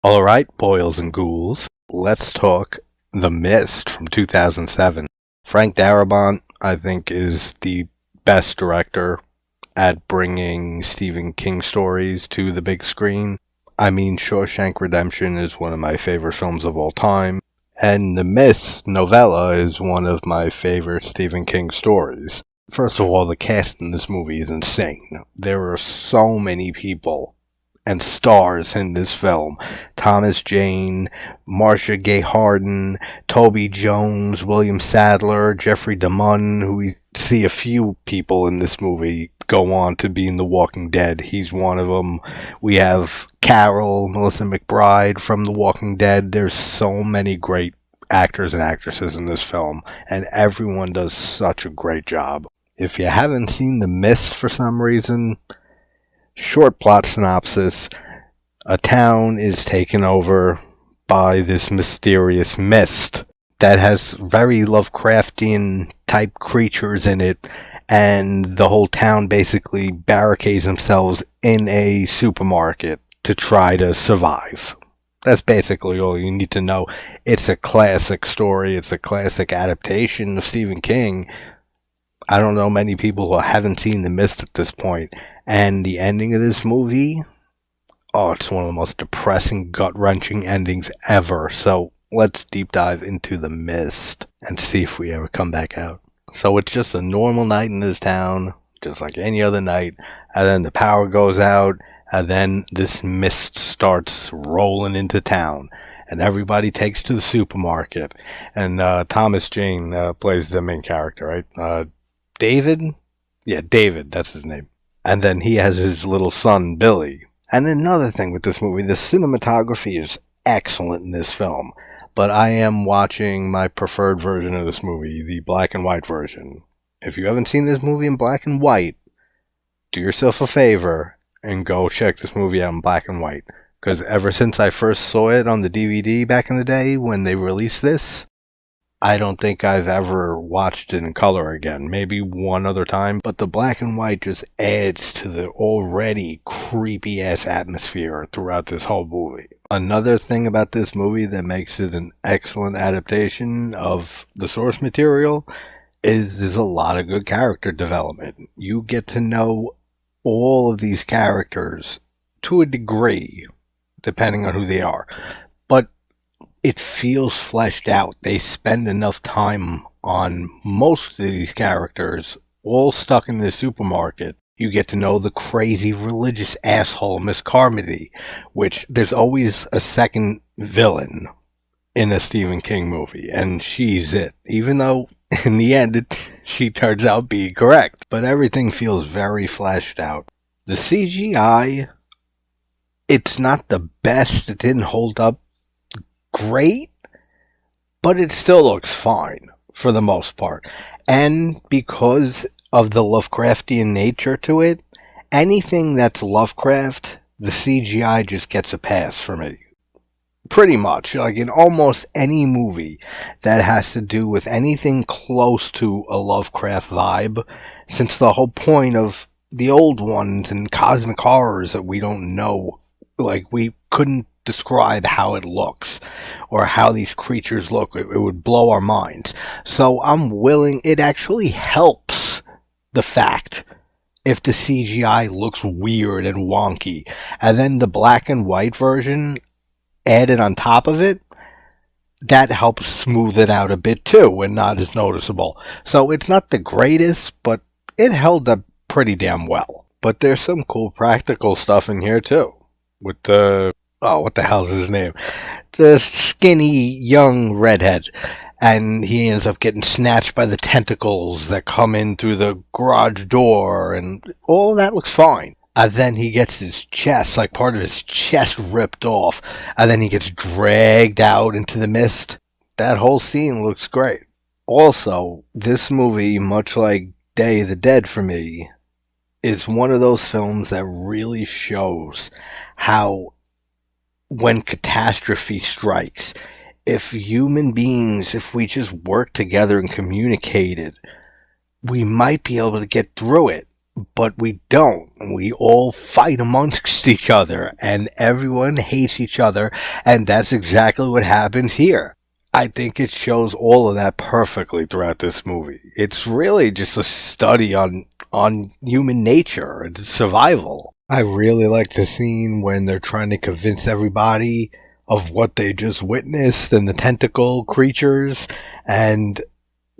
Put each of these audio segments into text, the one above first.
Alright, boils and ghouls, let's talk The Mist from 2007. Frank Darabont, I think, is the best director at bringing Stephen King stories to the big screen. I mean, Shawshank Redemption is one of my favorite films of all time, and The Mist novella is one of my favorite Stephen King stories. First of all, the cast in this movie is insane. There are so many people and stars in this film. Thomas Jane, Marcia Gay Harden, Toby Jones, William Sadler, Jeffrey DeMunn, who we see a few people in this movie go on to be in The Walking Dead. He's one of them. We have Carol, Melissa McBride from The Walking Dead. There's so many great actors and actresses in this film, and everyone does such a great job. If you haven't seen The Mist for some reason, short plot synopsis: a town is taken over by this mysterious mist that has very Lovecraftian type creatures in it, and the whole town basically barricades themselves in a supermarket to try to survive. That's basically all you need to know. It's a classic story. It's a classic adaptation of Stephen King. I don't know many people who haven't seen The Mist at this point. And the ending of this movie, oh, it's one of the most depressing, gut-wrenching endings ever. So let's deep dive into The Mist and see if we ever come back out. So it's just a normal night in this town, just like any other night. And then the power goes out, and then this mist starts rolling into town. And everybody takes to the supermarket. And Thomas Jane plays the main character, right? David? Yeah, David, that's his name. And then he has his little son, Billy. And another thing with this movie, the cinematography is excellent in this film. But I am watching my preferred version of this movie, the black and white version. If you haven't seen this movie in black and white, do yourself a favor and go check this movie out in black and white. Because ever since I first saw it on the DVD back in the day when they released this, I don't think I've ever watched it in color again. Maybe one other time. But the black and white just adds to the already creepy-ass atmosphere throughout this whole movie. Another thing about this movie that makes it an excellent adaptation of the source material is there's a lot of good character development. You get to know all of these characters to a degree, depending on who they are. But it feels fleshed out. They spend enough time on most of these characters, all stuck in the supermarket. You get to know the crazy religious asshole, Miss Carmody, which there's always a second villain in a Stephen King movie, and she's it. Even though, in the end, she turns out being correct. But everything feels very fleshed out. The CGI, it's not the best. It didn't hold up great, but it still looks fine for the most part. And because of the Lovecraftian nature to it, anything that's Lovecraft, the CGI just gets a pass for me. Pretty much, like in almost any movie that has to do with anything close to a Lovecraft vibe, since the whole point of the old ones and cosmic horrors that we don't know, like we couldn't describe how it looks or how these creatures look. It would blow our minds. So I'm willing, it actually helps the fact if the CGI looks weird and wonky, and then the black and white version added on top of it, that helps smooth it out a bit too and not as noticeable. So it's not the greatest, but it held up pretty damn well. But there's some cool practical stuff in here too, with the what the hell is his name? The skinny young redhead. And he ends up getting snatched by the tentacles that come in through the garage door, and all that looks fine. And then he gets his chest, like part of his chest ripped off, and then he gets dragged out into the mist. That whole scene looks great. Also, this movie, much like Day of the Dead for me, is one of those films that really shows how when catastrophe strikes, if human beings, if we just work together and communicated, we might be able to get through it. but we don't. We all fight amongst each other, and everyone hates each other, and that's exactly what happens here. I think it shows all of that perfectly throughout this movie. It's really just a study on human nature and survival. I really like the scene when they're trying to convince everybody of what they just witnessed and the tentacle creatures. And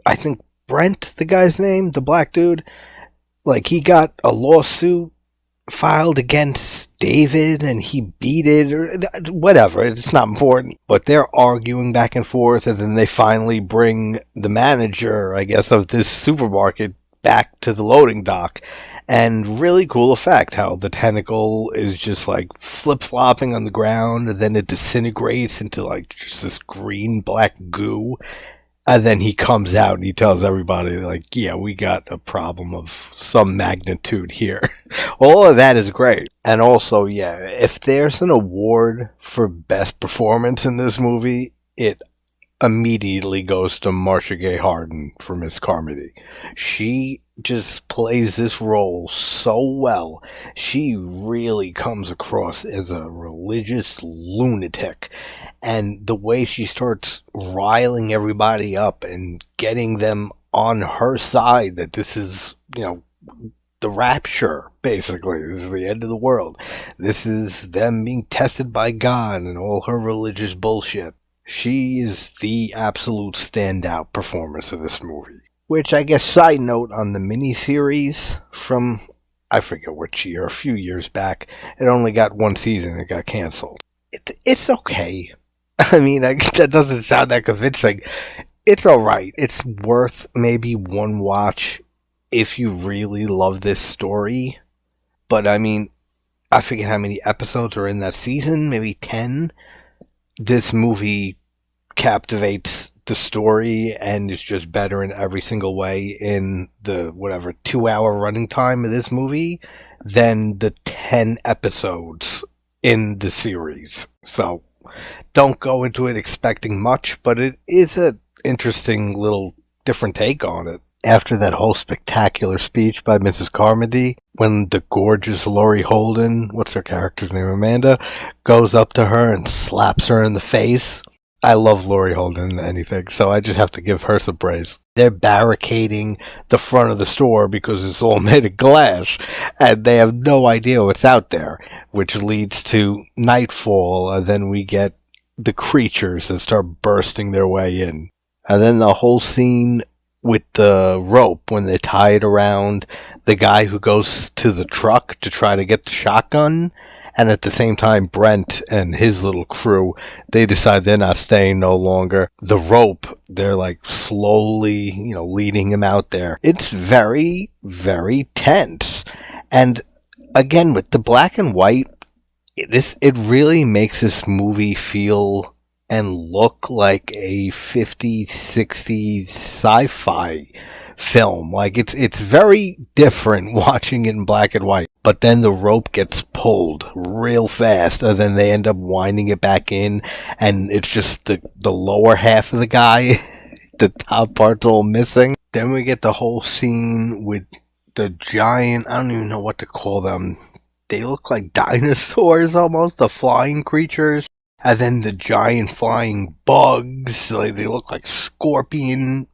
I think Brent, the guy's name, the black dude, like he got a lawsuit filed against David and he beat it or whatever. It's not important. But they're arguing back and forth, and then they finally bring the manager, I guess, of this supermarket back to the loading dock. And really cool effect how the tentacle is just like flip-flopping on the ground, and then it disintegrates into like just this green black goo. And then he comes out and he tells everybody, like, yeah, we got a problem of some magnitude here. All of that is great. And also, yeah, if there's an award for best performance in this movie, it immediately goes to Marcia Gay Harden for Miss Carmody. She just plays this role so well. She really comes across as a religious lunatic. And the way she starts riling everybody up and getting them on her side, that this is, the rapture, basically. This is the end of the world. This is them being tested by God and all her religious bullshit. She is the absolute standout performance of this movie. Which, I guess, side note on the miniseries from, I forget which year, a few years back, it only got one season. It got canceled. It's okay. I mean, that doesn't sound that convincing. It's alright. It's worth maybe one watch if you really love this story. But I mean, I forget how many episodes are in that season, maybe 10. This movie captivates the story and is just better in every single way in the 2-hour running time of this movie than the 10 episodes in the series. So don't go into it expecting much, but it is an interesting little different take on it. After that whole spectacular speech by Mrs. Carmody, when the gorgeous Laurie Holden, what's her character's name, Amanda, goes up to her and slaps her in the face. I love Laurie Holden in anything, so I just have to give her some praise. They're barricading the front of the store because it's all made of glass, and they have no idea what's out there, which leads to nightfall, and then we get the creatures that start bursting their way in. And then the whole scene with the rope, when they tie it around the guy who goes to the truck to try to get the shotgun, and at the same time, Brent and his little crew, they decide they're not staying no longer. The rope, they're like slowly, leading him out there. It's very, very tense. And again, with the black and white, it really makes this movie feel and look like a 50s, 60s sci-fi film. Like it's very different watching it in black and white. But then the rope gets pulled real fast, and then they end up winding it back in, and it's just the lower half of the guy. The top part's all missing. Then we get the whole scene with the giant, I don't even know what to call them. They look like dinosaurs almost, the flying creatures. And then the giant flying bugs, like they look like scorpion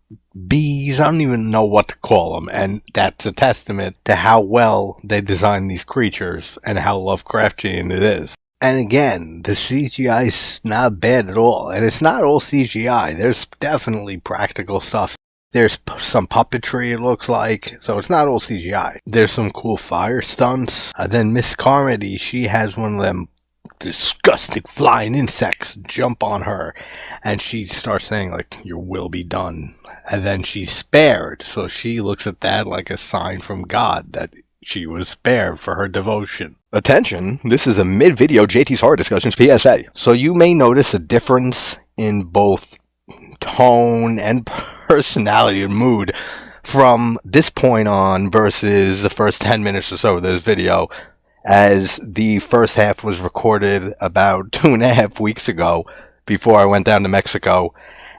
bees. I don't even know what to call them. And that's a testament to how well they designed these creatures and how Lovecraftian it is. And again, the CGI is not bad at all. And it's not all CGI. There's definitely practical stuff. There's some puppetry, it looks like. So it's not all CGI. There's some cool fire stunts. Then Miss Carmody, she has one of them disgusting flying insects jump on her, and she starts saying, like, your will be done. And then she's spared. So she looks at that like a sign from God that she was spared for her devotion. Attention, this is a mid-video JT's Horror Discussions PSA. So you may notice a difference in both tone and personality and mood from this point on versus the first 10 minutes or so of this video, as the first half was recorded about 2.5 weeks ago before I went down to Mexico.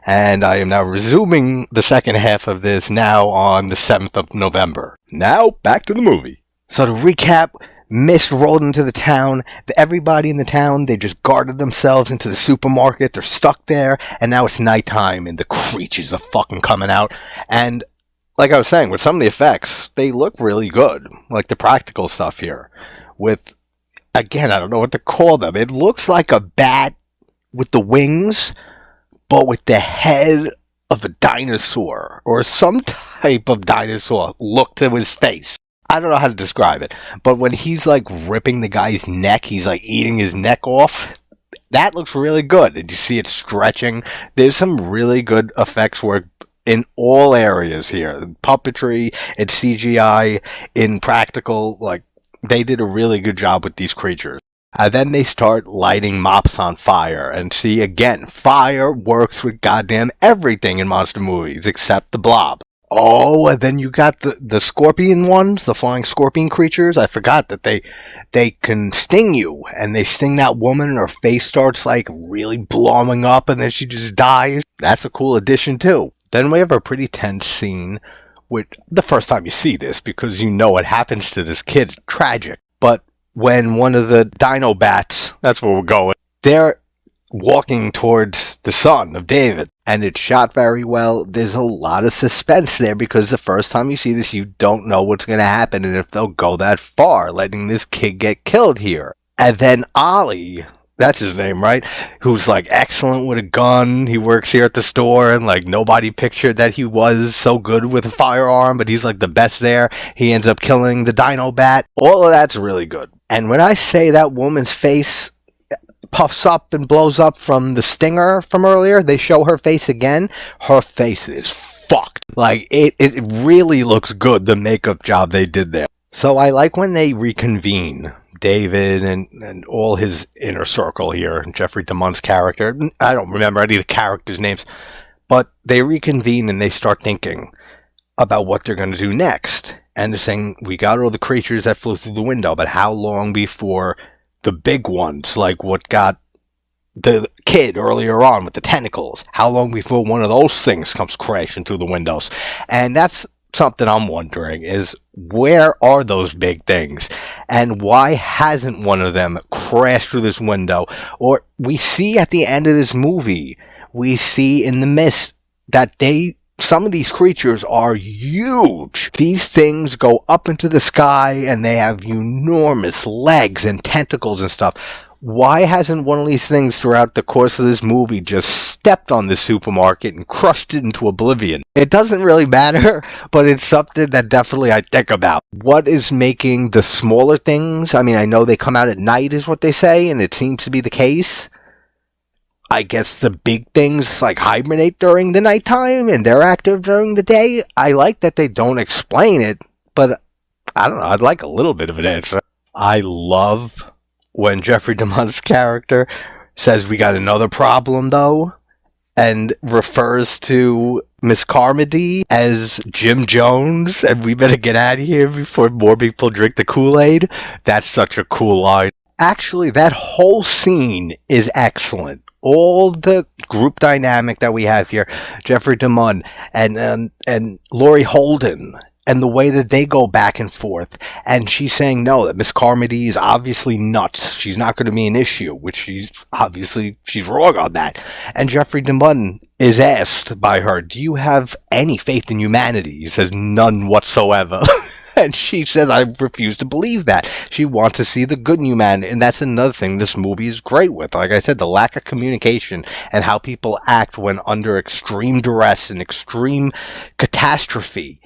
And I am now resuming the second half of this now on the 7th of November. Now, back to the movie. So to recap, mist rolled into the town. Everybody in the town, they just guarded themselves into the supermarket. They're stuck there. And now it's nighttime and the creatures are fucking coming out. And like I was saying, with some of the effects, they look really good. Like the practical stuff here. With, again, I don't know what to call them. It looks like a bat with the wings, but with the head of a dinosaur. Or some type of dinosaur look to his face. I don't know how to describe it. But when he's like ripping the guy's neck, he's like eating his neck off. That looks really good. And you see it stretching. There's some really good effects work in all areas here. Puppetry, in CGI, in practical, like, they did a really good job with these creatures. Then they start lighting mops on fire. And see, again, fire works with goddamn everything in monster movies, except the blob. Oh, and then you got the scorpion ones, the flying scorpion creatures. I forgot that they can sting you, and they sting that woman, and her face starts, like, really blowing up, and then she just dies. That's a cool addition, too. Then we have a pretty tense scene, which the first time you see this, because you know what happens to this kid, it's tragic. But when one of the dino bats, that's where we're going, they're walking towards the son of David, and it's shot very well. There's a lot of suspense there, because the first time you see this, you don't know what's going to happen, and if they'll go that far, letting this kid get killed here. And then Ollie, that's his name, right? Who's like excellent with a gun. He works here at the store, and like nobody pictured that he was so good with a firearm, but he's like the best there. He ends up killing the dino bat. All of that's really good. And when I say that woman's face puffs up and blows up from the stinger from earlier, they show her face again. Her face is fucked. Like it really looks good, the makeup job they did there. So I like when they reconvene. David and all his inner circle here, Jeffrey DeMunn's character. I don't remember any of the characters' names, but they reconvene and they start thinking about what they're going to do next. And they're saying, we got all the creatures that flew through the window, but how long before the big ones, like what got the kid earlier on with the tentacles, how long before one of those things comes crashing through the windows? And that's something I'm wondering, is where are those big things, and why hasn't one of them crashed through this window? Or we see at the end of this movie, we see in the mist that some of these creatures are huge. These things go up into the sky and they have enormous legs and tentacles and stuff. Why hasn't one of these things throughout the course of this movie just stepped on the supermarket and crushed it into oblivion? It doesn't really matter, but it's something that definitely I think about. What is making the smaller things? I mean, I know they come out at night is what they say, and it seems to be the case. I guess the big things like hibernate during the nighttime and they're active during the day. I like that they don't explain it, but I don't know. I'd like a little bit of an answer. I love when Jeffrey DeMunn's character says, we got another problem, though, and refers to Miss Carmody as Jim Jones, and we better get out of here before more people drink the Kool-Aid. That's such a cool line. Actually, that whole scene is excellent. All the group dynamic that we have here, Jeffrey DeMunn and Laurie Holden, and the way that they go back and forth, and she's saying no, that Miss Carmody is obviously nuts. She's not going to be an issue, which she's wrong on that. And Jeffrey DeMunn is asked by her, do you have any faith in humanity? He says, none whatsoever. And she says, I refuse to believe that. She wants to see the good in humanity. And that's another thing this movie is great with. Like I said, the lack of communication and how people act when under extreme duress and extreme catastrophe.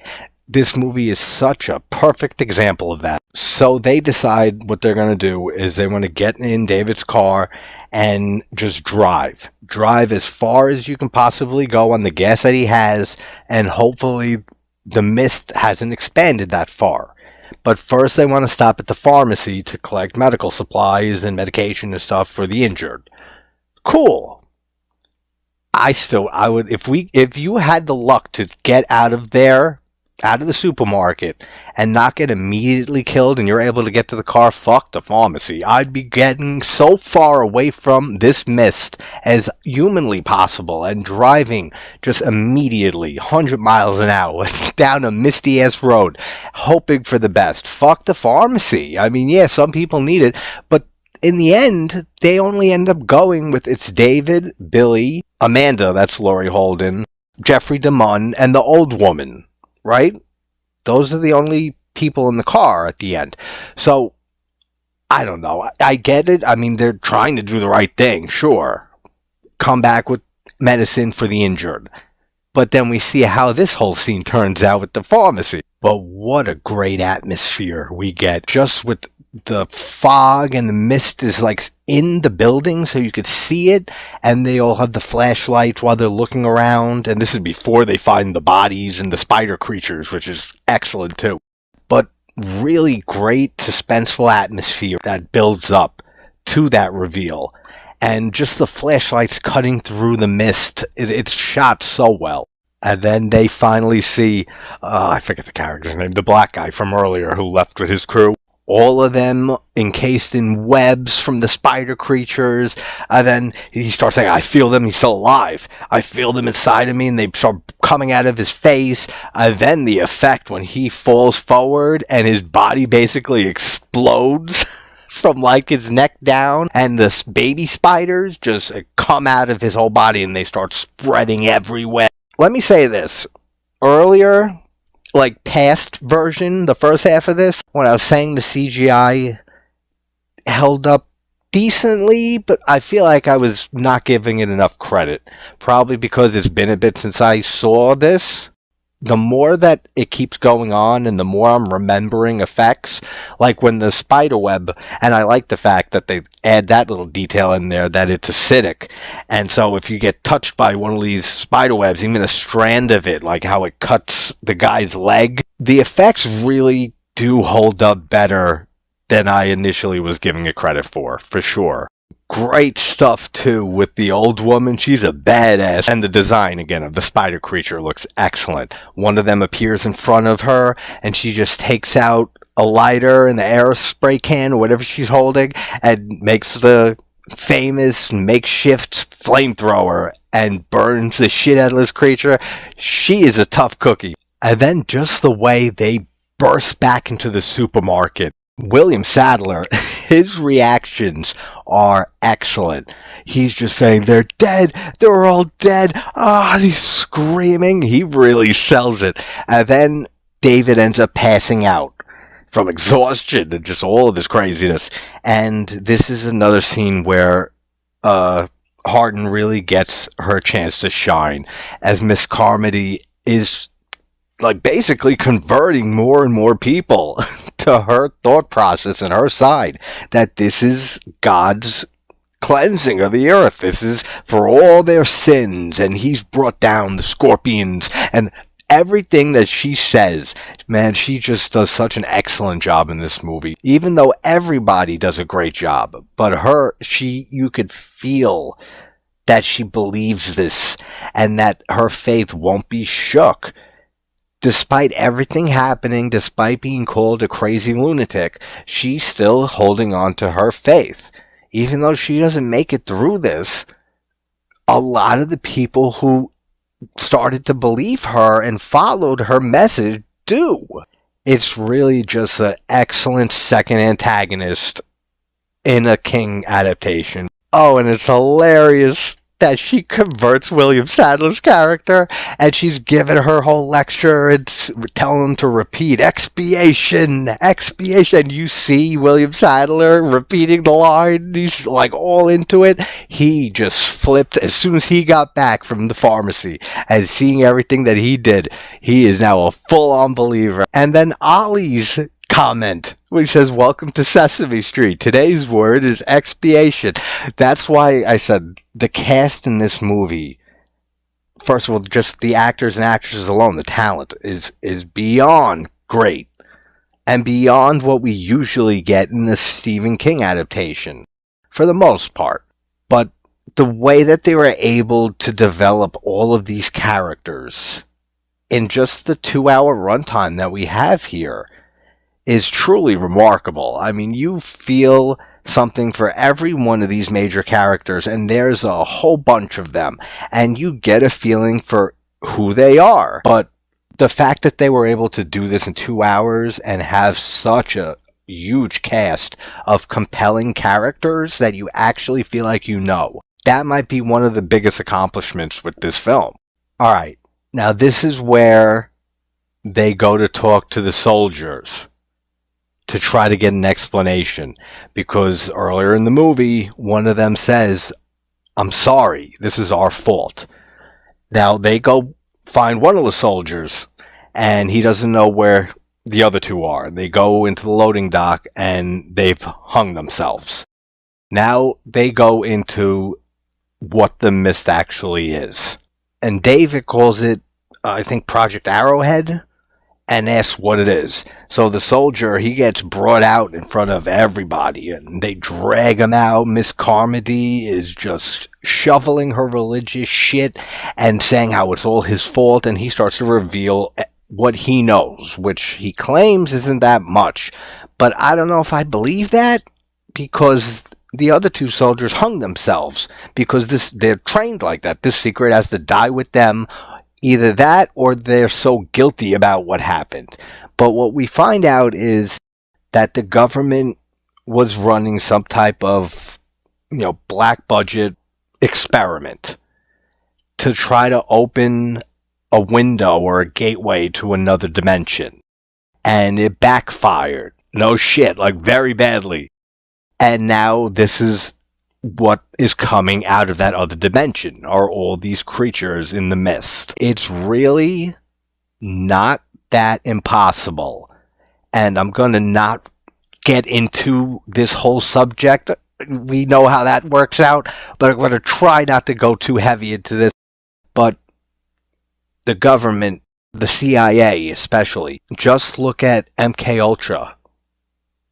This movie is such a perfect example of that. So they decide what they're going to do is they want to get in David's car and just drive. Drive as far as you can possibly go on the gas that he has, and hopefully the mist hasn't expanded that far. But first they want to stop at the pharmacy to collect medical supplies and medication and stuff for the injured. Cool. I would, if you had the luck to get out of there out of the supermarket and not get immediately killed and you're able to get to the car, fuck the pharmacy. I'd be getting so far away from this mist as humanly possible and driving just immediately 100 miles an hour down a misty ass road, hoping for the best. Fuck the pharmacy. I mean, yeah, some people need it, but in the end, they only end up going with it's David, Billy, Amanda, that's Laurie Holden, Jeffrey DeMunn, and the old woman. Right? Those are the only people in the car at the end. So, I don't know. I get it. I mean, they're trying to do the right thing, sure. Come back with medicine for the injured. But then we see how this whole scene turns out with the pharmacy. But what a great atmosphere we get just with the fog and the mist is like in the building so you could see it, and they all have the flashlights while they're looking around, and this is before they find the bodies and the spider creatures, which is excellent too. But really great suspenseful atmosphere that builds up to that reveal, and just the flashlights cutting through the mist, it's shot so well. And then they finally see, I forget the character's name, the black guy from earlier who left with his crew. All of them encased in webs from the spider creatures. And then he starts saying, I feel them, he's still alive. I feel them inside of me, and they start coming out of his face. And then the effect when he falls forward and his body basically explodes from like his neck down, and the baby spiders just come out of his whole body and they start spreading everywhere. Let me say this. Earlier, like past version, the first half of this, when I was saying the CGI held up decently, but I feel like I was not giving it enough credit. Probably because it's been a bit since I saw this. The more that it keeps going on and the more I'm remembering effects, like when the spider web, and I like the fact that they add that little detail in there that it's acidic. And so if you get touched by one of these spider webs, even a strand of it, like how it cuts the guy's leg, the effects really do hold up better than I initially was giving it credit for sure. Great stuff too with the old woman. She's a badass. And the design again of the spider creature looks excellent. One of them appears in front of her and she just takes out a lighter and the air spray can or whatever she's holding and makes the famous makeshift flamethrower and burns the shit out of this creature. She is a tough cookie. And then just the way they burst back into the supermarket. William Sadler, his reactions are excellent. He's just saying, they're dead, they're all dead, and he's screaming. He really sells it. And then David ends up passing out from exhaustion and just all of this craziness. And this is another scene where Harden really gets her chance to shine, as Miss Carmody is like basically converting more and more people to her thought process and her side, that this is God's cleansing of the earth. This is for all their sins, and he's brought down the scorpions and everything that she says. Man, she just does such an excellent job in this movie, even though everybody does a great job. But you could feel that she believes this and that her faith won't be shook. Despite everything happening, despite being called a crazy lunatic, she's still holding on to her faith. Even though she doesn't make it through this, a lot of the people who started to believe her and followed her message do. It's really just an excellent second antagonist in a King adaptation. Oh, and it's hilarious that she converts William Sadler's character, and she's giving her whole lecture and telling him to repeat expiation. You see William Sadler repeating the line. He's like all into it. He just flipped as soon as he got back from the pharmacy and seeing everything that he did. He is now a full-on believer. And then Ollie's comment when he says, welcome to Sesame Street. Today's word is expiation. That's why I said the cast in this movie, first of all, just the actors and actresses alone, the talent is beyond great and beyond what we usually get in the Stephen King adaptation for the most part. But the way that they were able to develop all of these characters in just the 2-hour runtime that we have here is truly remarkable. I mean, you feel something for every one of these major characters, and there's a whole bunch of them, and you get a feeling for who they are. But the fact that they were able to do this in 2 hours and have such a huge cast of compelling characters that you actually feel like you know, that might be one of the biggest accomplishments with this film. All right, now this is where they go to talk to the soldiers to try to get an explanation, because earlier in the movie, one of them says, "I'm sorry, this is our fault." Now they go find one of the soldiers, and he doesn't know where the other two are. They go into the loading dock, and they've hung themselves. Now they go into what the mist actually is. And David calls it, I think, Project Arrowhead, and asks what it is. So the soldier, he gets brought out in front of everybody, and they drag him out. Miss Carmody is just shoveling her religious shit and saying how it's all his fault, and he starts to reveal what he knows, which he claims isn't that much. But I don't know if I believe that, because the other two soldiers hung themselves, because they're trained like that. This secret has to die with them. Either that, or they're so guilty about what happened. But what we find out is that the government was running some type of, black budget experiment to try to open a window or a gateway to another dimension. And it backfired. No shit, like very badly. And now this is what is coming out of that other dimension, are all these creatures in the mist. It's really not that impossible. And I'm going to not get into this whole subject. We know how that works out, but I'm going to try not to go too heavy into this. But the government, the CIA especially, just look at MK Ultra.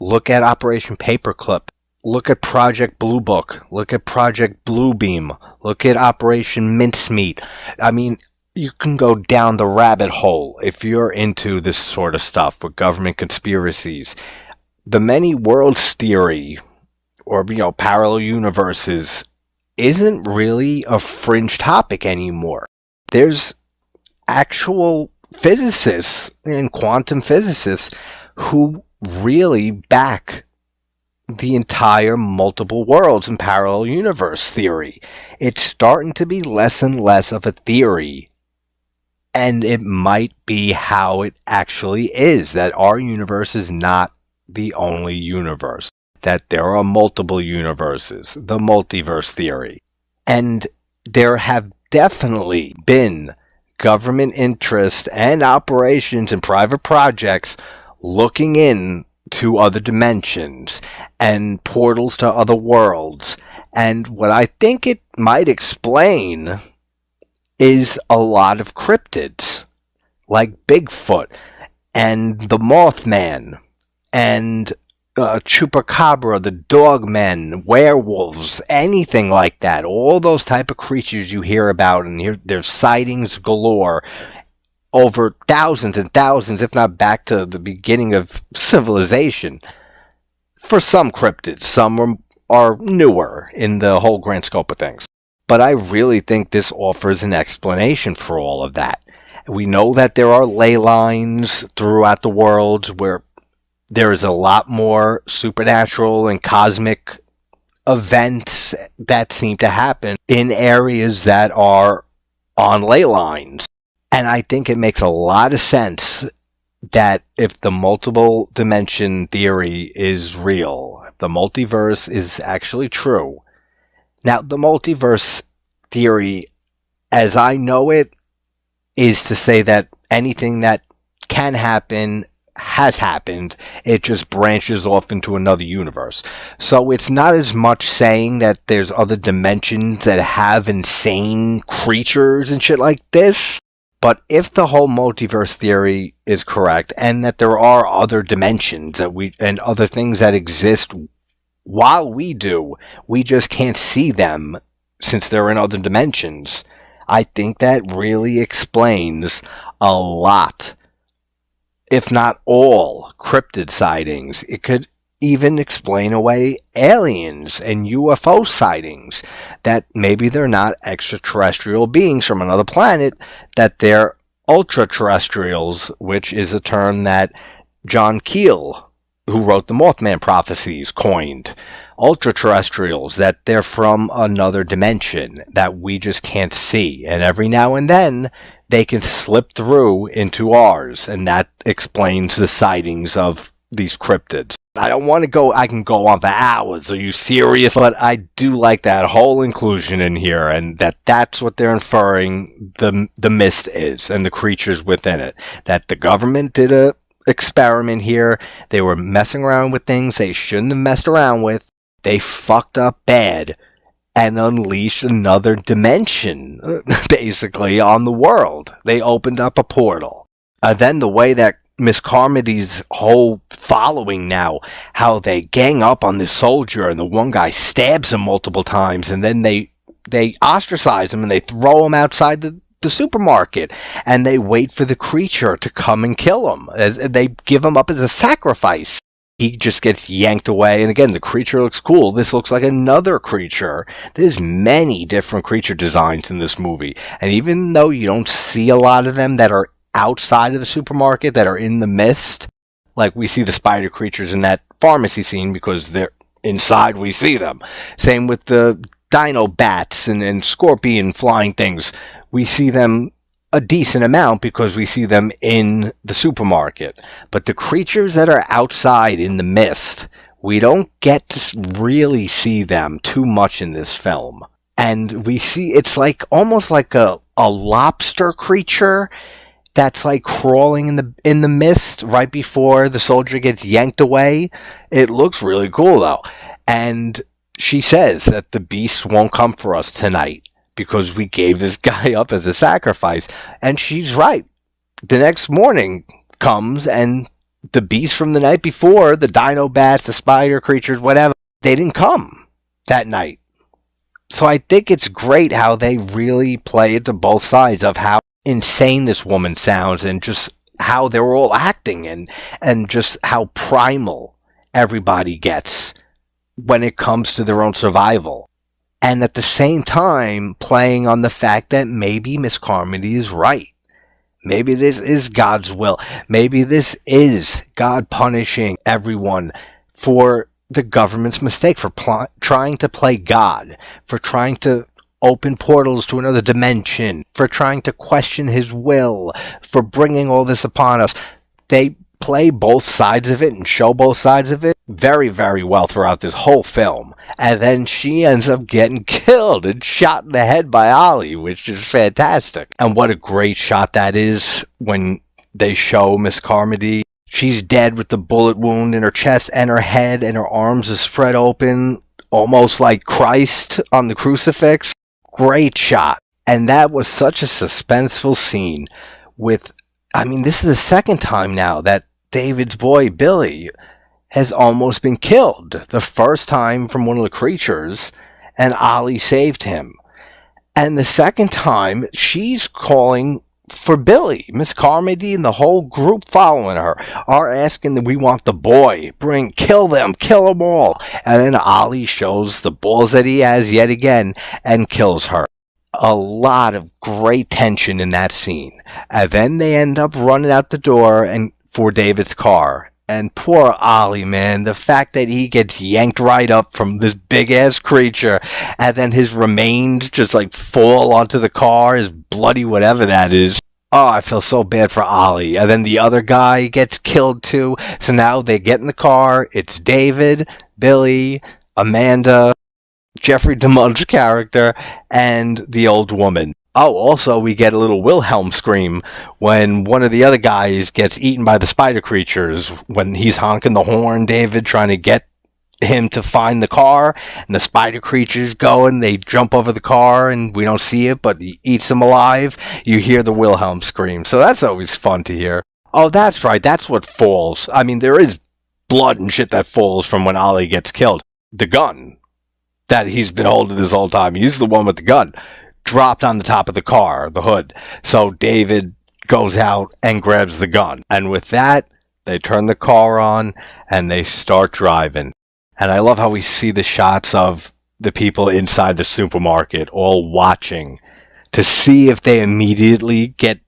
Look at Operation Paperclip. Look at Project Blue Book. Look at Project Bluebeam. Look at Operation Mincemeat. I mean, you can go down the rabbit hole if you're into this sort of stuff with government conspiracies. The many worlds theory, or, parallel universes, isn't really a fringe topic anymore. There's actual physicists and quantum physicists who really back the entire multiple worlds and parallel universe theory. It's starting to be less and less of a theory, and it might be how it actually is, that our universe is not the only universe, that there are multiple universes, the multiverse theory. And there have definitely been government interest and operations and private projects looking in to other dimensions and portals to other worlds. And what I think it might explain is a lot of cryptids, like Bigfoot and the Mothman and Chupacabra, the Dogmen, werewolves, anything like that. All those type of creatures you hear about, and there's sightings galore over thousands and thousands, if not back to the beginning of civilization. For some cryptids, some are newer in the whole grand scope of things. But I really think this offers an explanation for all of that. We know that there are ley lines throughout the world where there is a lot more supernatural and cosmic events that seem to happen in areas that are on ley lines. And I think it makes a lot of sense that if the multiple dimension theory is real, the multiverse is actually true. Now, the multiverse theory, as I know it, is to say that anything that can happen has happened. It just branches off into another universe. So it's not as much saying that there's other dimensions that have insane creatures and shit like this. But if the whole multiverse theory is correct, and that there are other dimensions and other things that exist while we do, we just can't see them since they're in other dimensions, I think that really explains a lot, if not all, cryptid sightings. It could even explain away aliens and UFO sightings, that maybe they're not extraterrestrial beings from another planet, that they're ultra-terrestrials, which is a term that John Keel, who wrote the Mothman prophecies, coined. Ultra-terrestrials, that they're from another dimension that we just can't see, and every now and then they can slip through into ours, and that explains the sightings of these cryptids. I don't want to go, I can go on for hours, are you serious? But I do like that whole inclusion in here, and that's what they're inferring the mist is, and the creatures within it. That the government did a experiment here, they were messing around with things they shouldn't have messed around with, they fucked up bad, and unleashed another dimension, basically, on the world. They opened up a portal. Then the way that Miss Carmody's whole following now, how they gang up on this soldier, and the one guy stabs him multiple times, and then they ostracize him, and they throw him outside the supermarket, and they wait for the creature to come and kill him. As they give him up as a sacrifice. He just gets yanked away, and again, the creature looks cool. This looks like another creature. There's many different creature designs in this movie, and even though you don't see a lot of them that are outside of the supermarket, that are in the mist, like we see the spider creatures in that pharmacy scene because they're inside, we see them. Same with the dino bats and scorpion flying things. We see them a decent amount because we see them in the supermarket. But the creatures that are outside in the mist, we don't get to really see them too much in this film. And we see, it's like almost like a lobster creature that's like crawling in the mist right before the soldier gets yanked away. It looks really cool though. And she says that the beast won't come for us tonight, because we gave this guy up as a sacrifice. And she's right. The next morning comes, and the beast from the night before, the dino bats, the spider creatures, whatever, they didn't come that night. So I think it's great how they really play it to both sides of how insane this woman sounds, and just how they're all acting, and just how primal everybody gets when it comes to their own survival. And at the same time, playing on the fact that maybe Miss Carmody is right. Maybe this is God's will. Maybe this is God punishing everyone for the government's mistake, for trying to play God, for trying to open portals to another dimension, for trying to question his will, for bringing all this upon us. They play both sides of it and show both sides of it very, very well throughout this whole film. And then she ends up getting killed and shot in the head by Ollie, which is fantastic. And what a great shot that is when they show Miss Carmody. She's dead with the bullet wound in her chest and her head, and her arms are spread open, almost like Christ on the crucifix. Great shot. And that was such a suspenseful scene with, I mean, this is the second time now that David's boy, Billy, has almost been killed. The first time from one of the creatures, and Ollie saved him. And the second time, she's calling for Billy. Miss Carmody and the whole group following her are asking that we want the boy. Kill them all. And then Ollie shows the balls that he has yet again and kills her. A lot of great tension in that scene. And then they end up running out the door and for David's car. And poor Ollie, man, the fact that he gets yanked right up from this big-ass creature, and then his remains just, like, fall onto the car, his bloody whatever that is. Oh, I feel so bad for Ollie. And then the other guy gets killed, too. So now they get in the car. It's David, Billy, Amanda, Jeffrey DeMunn's character, and the old woman. Oh, also, we get a little Wilhelm scream when one of the other guys gets eaten by the spider creatures, when he's honking the horn, David, trying to get him to find the car, and the spider creatures go and they jump over the car, and we don't see it, but he eats him alive. You hear the Wilhelm scream, so that's always fun to hear. Oh, that's right, that's what falls. I mean, there is blood and shit that falls from when Ollie gets killed. The gun that he's been holding this whole time, he's the one with the gun, dropped on the top of the car, the hood. So David goes out and grabs the gun. And with that, they turn the car on and they start driving. And I love how we see the shots of the people inside the supermarket all watching to see if they immediately get,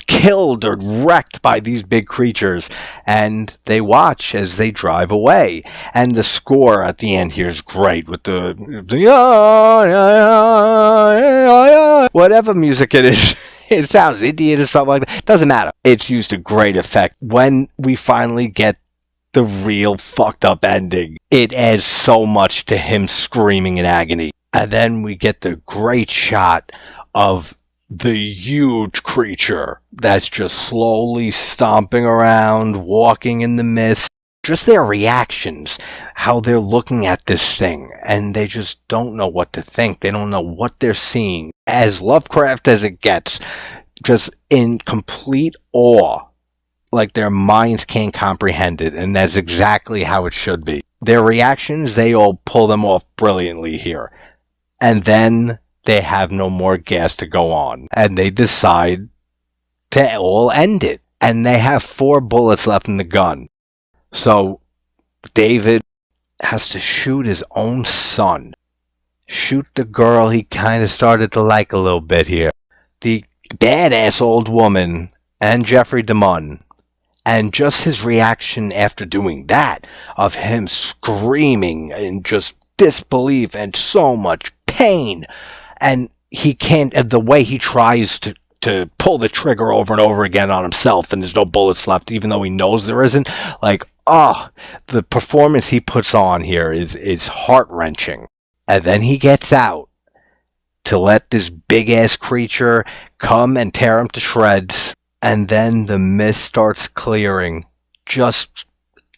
killed or wrecked by these big creatures. And they watch as they drive away. And the score at the end here is great with the whatever music it is. It sounds Indian or something like that. Doesn't matter. It's used to great effect. When we finally get the real fucked up ending, it adds so much to him screaming in agony. And then we get the great shot of the huge creature that's just slowly stomping around, walking in the mist. Just their reactions, how they're looking at this thing, and they just don't know what to think. They don't know what they're seeing. As Lovecraft as it gets, just in complete awe, like their minds can't comprehend it, and that's exactly how it should be. Their reactions, they all pull them off brilliantly here. And then they have no more gas to go on, and they decide to all end it. And they have 4 bullets left in the gun. So David has to shoot his own son. Shoot the girl he kind of started to like a little bit here. The badass old woman and Jeffrey DeMunn. And just his reaction after doing that, of him screaming in just disbelief and so much pain. And he can't, the way he tries to pull the trigger over and over again on himself, and there's no bullets left, even though he knows there isn't. Like, the performance he puts on here is heart-wrenching. And then he gets out to let this big-ass creature come and tear him to shreds. And then the mist starts clearing just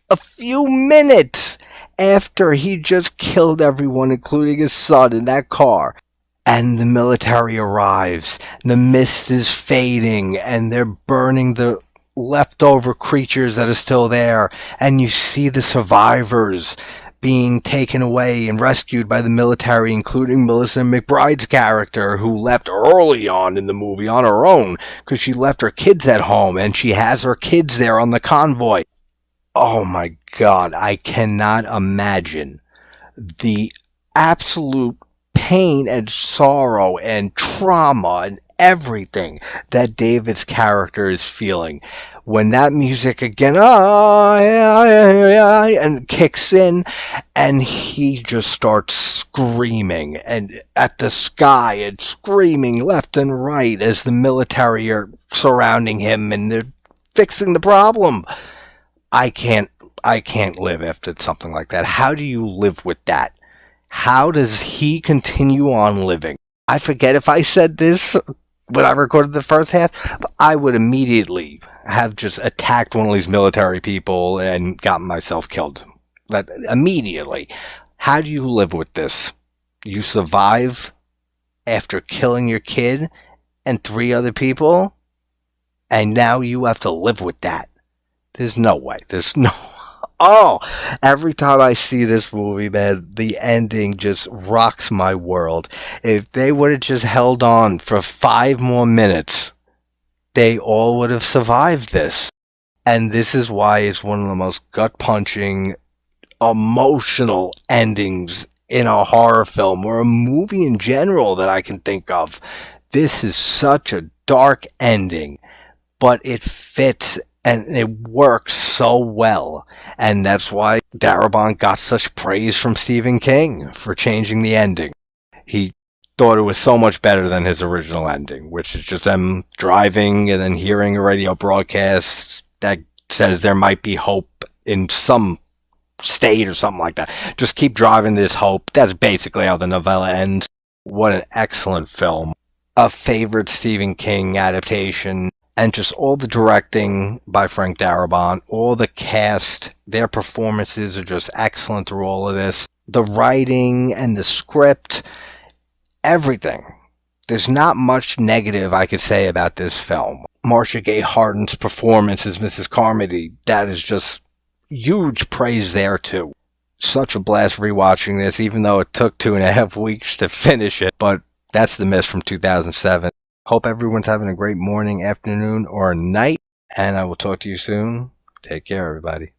a few minutes after he just killed everyone, including his son, in that car. And the military arrives. The mist is fading, and they're burning the leftover creatures that are still there. And you see the survivors being taken away and rescued by the military, including Melissa McBride's character, who left early on in the movie on her own because she left her kids at home, and she has her kids there on the convoy. Oh my God, I cannot imagine the absolute pain and sorrow and trauma and everything that David's character is feeling when that music again and kicks in, and he just starts screaming and at the sky and screaming left and right as the military are surrounding him and they're fixing the problem. I can't live after something like that. How do you live with that? How does he continue on living? I forget if I said this when I recorded the first half, but I would immediately have just attacked one of these military people and gotten myself killed. That immediately. How do you live with this? You survive after killing your kid and 3 other people, and now you have to live with that. There's no way. There's no... Oh, every time I see this movie, man, the ending just rocks my world. If they would have just held on for 5 more minutes, they all would have survived this. And this is why it's one of the most gut-punching, emotional endings in a horror film or a movie in general that I can think of. This is such a dark ending, but it fits and it works so well. And that's why Darabont got such praise from Stephen King for changing the ending. He thought it was so much better than his original ending, which is just them driving and then hearing a radio broadcast that says there might be hope in some state or something like that. Just keep driving this hope. That's basically how the novella ends. What an excellent film. A favorite Stephen King adaptation. And just all the directing by Frank Darabont, all the cast, their performances are just excellent through all of this. The writing and the script, everything. There's not much negative I could say about this film. Marcia Gay Harden's performance as Mrs. Carmody, that is just huge praise there too. Such a blast rewatching this, even though it took 2.5 weeks to finish it. But That's The Mist from 2007. Hope everyone's having a great morning, afternoon, or night, and I will talk to you soon. Take care, everybody.